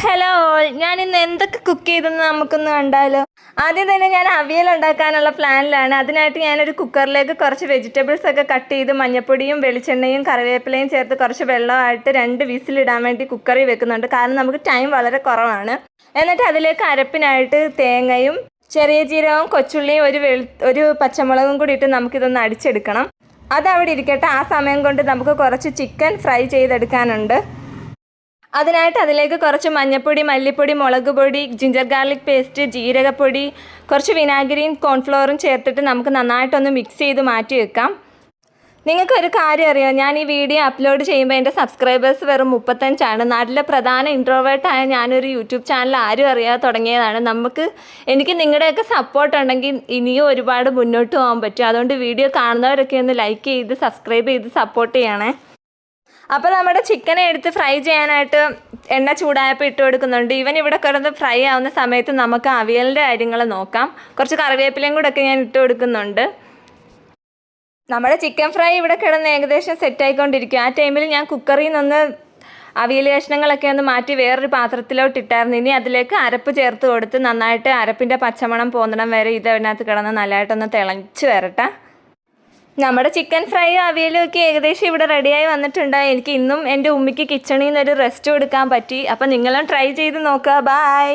Hello all, ഞാൻ ഇന്ന് എന്തൊക്കെ കുക്ക് ചെയ്തെന്ന് നമുക്കൊന്ന് കണ്ടാലോ. ആദ്യം തന്നെ ഞാൻ അവിയൽ ഉണ്ടാക്കാനുള്ള പ്ലാനിലാണ്. അതിനായിട്ട് ഞാനൊരു കുക്കറിലേക്ക് കുറച്ച് വെജിറ്റബിൾസ് ഒക്കെ കട്ട് ചെയ്ത് മഞ്ഞൾപ്പൊടിയും വെളിച്ചെണ്ണയും കറിവേപ്പിലയും ചേർത്ത് കുറച്ച് വെള്ളമായിട്ട് 2 വിസിലിടാൻ വേണ്ടി കുക്കറിൽ വെക്കുന്നുണ്ട്. കാരണം നമുക്ക് ടൈം വളരെ കുറവാണ്. എന്നിട്ട് അതിലേക്ക് അരപ്പിനായിട്ട് തേങ്ങയും ചെറിയ ജീരകവും കൊച്ചുള്ളിയും ഒരു പച്ചമുളകും കൂടി ഇട്ട് നമുക്കിതൊന്ന് അടിച്ചെടുക്കണം. അതവിടെ ഇരിക്കട്ടെ. ആ സമയം കൊണ്ട് നമുക്ക് കുറച്ച് ചിക്കൻ ഫ്രൈ ചെയ്തെടുക്കാനുണ്ട്. അതിനായിട്ട് അതിലേക്ക് കുറച്ച് മഞ്ഞൾപ്പൊടി, മല്ലിപ്പൊടി, മുളക് പൊടി, ജിഞ്ചർ ഗാർലിക് പേസ്റ്റ്, ജീരകപ്പൊടി, കുറച്ച് വിനാഗിരിയും കോൺഫ്ലോറും ചേർത്തിട്ട് നമുക്ക് നന്നായിട്ടൊന്ന് മിക്സ് ചെയ്ത് മാറ്റി വെക്കാം. നിങ്ങൾക്കൊരു കാര്യം അറിയാം, ഞാൻ ഈ വീഡിയോ അപ്ലോഡ് ചെയ്യുമ്പോൾ എൻ്റെ സബ്സ്ക്രൈബേഴ്സ് വെറും 35 നാട്ടിലെ പ്രധാന ഇൻട്രോവേർട്ടായ ഞാനൊരു യൂട്യൂബ് ചാനൽ ആരും അറിയാതെ തുടങ്ങിയതാണ്. എനിക്ക് നിങ്ങളുടെയൊക്കെ സപ്പോർട്ട് ഉണ്ടെങ്കിൽ ഇനിയും ഒരുപാട് മുന്നോട്ട് പോകാൻ പറ്റും. അതുകൊണ്ട് വീഡിയോ കാണുന്നവരൊക്കെ ഒന്ന് ലൈക്ക് ചെയ്ത് സബ്സ്ക്രൈബ് ചെയ്ത് സപ്പോർട്ട് ചെയ്യണേ. അപ്പോൾ നമ്മുടെ ചിക്കനെ എടുത്ത് ഫ്രൈ ചെയ്യാനായിട്ട് എണ്ണ ചൂടായപ്പോൾ ഇട്ട് കൊടുക്കുന്നുണ്ട്. ഇവിടെ കിടന്ന് ഫ്രൈ ആവുന്ന സമയത്ത് നമുക്ക് അവിയലിൻ്റെ കാര്യങ്ങൾ നോക്കാം. കുറച്ച് കറിവേപ്പിലയും കൂടെ ഒക്കെ ഞാൻ ഇട്ട് കൊടുക്കുന്നുണ്ട്. നമ്മുടെ ചിക്കൻ ഫ്രൈ ഇവിടെ കിടന്ന് ഏകദേശം സെറ്റായിക്കൊണ്ടിരിക്കും. ആ ടൈമിൽ ഞാൻ കുക്കറിൽ നിന്ന് അവിയൽ കഷ്ണങ്ങളൊക്കെ ഒന്ന് മാറ്റി വേറൊരു പാത്രത്തിലോട്ട് ഇട്ടായിരുന്നു. ഇനി അതിലേക്ക് അരപ്പ് ചേർത്ത് കൊടുത്ത് നന്നായിട്ട് അരപ്പിൻ്റെ പച്ചമണം പോന്നിടം വരെ ഇതിനകത്ത് കിടന്ന് നല്ലതായിട്ടൊന്ന് തിളച്ച് വരട്ടെ. നമ്മുടെ ചിക്കൻ ഫ്രൈ അവിയലും ഒക്കെ ഏകദേശം ഇവിടെ റെഡിയായി വന്നിട്ടുണ്ട്. എനിക്ക് ഇന്നും എൻ്റെ ഉമ്മിക്ക് കിച്ചണിൽ നിന്നൊരു റെസ്റ്റ് കൊടുക്കാൻ പറ്റി. അപ്പോൾ നിങ്ങളും ട്രൈ ചെയ്ത് നോക്കുക. ബൈ.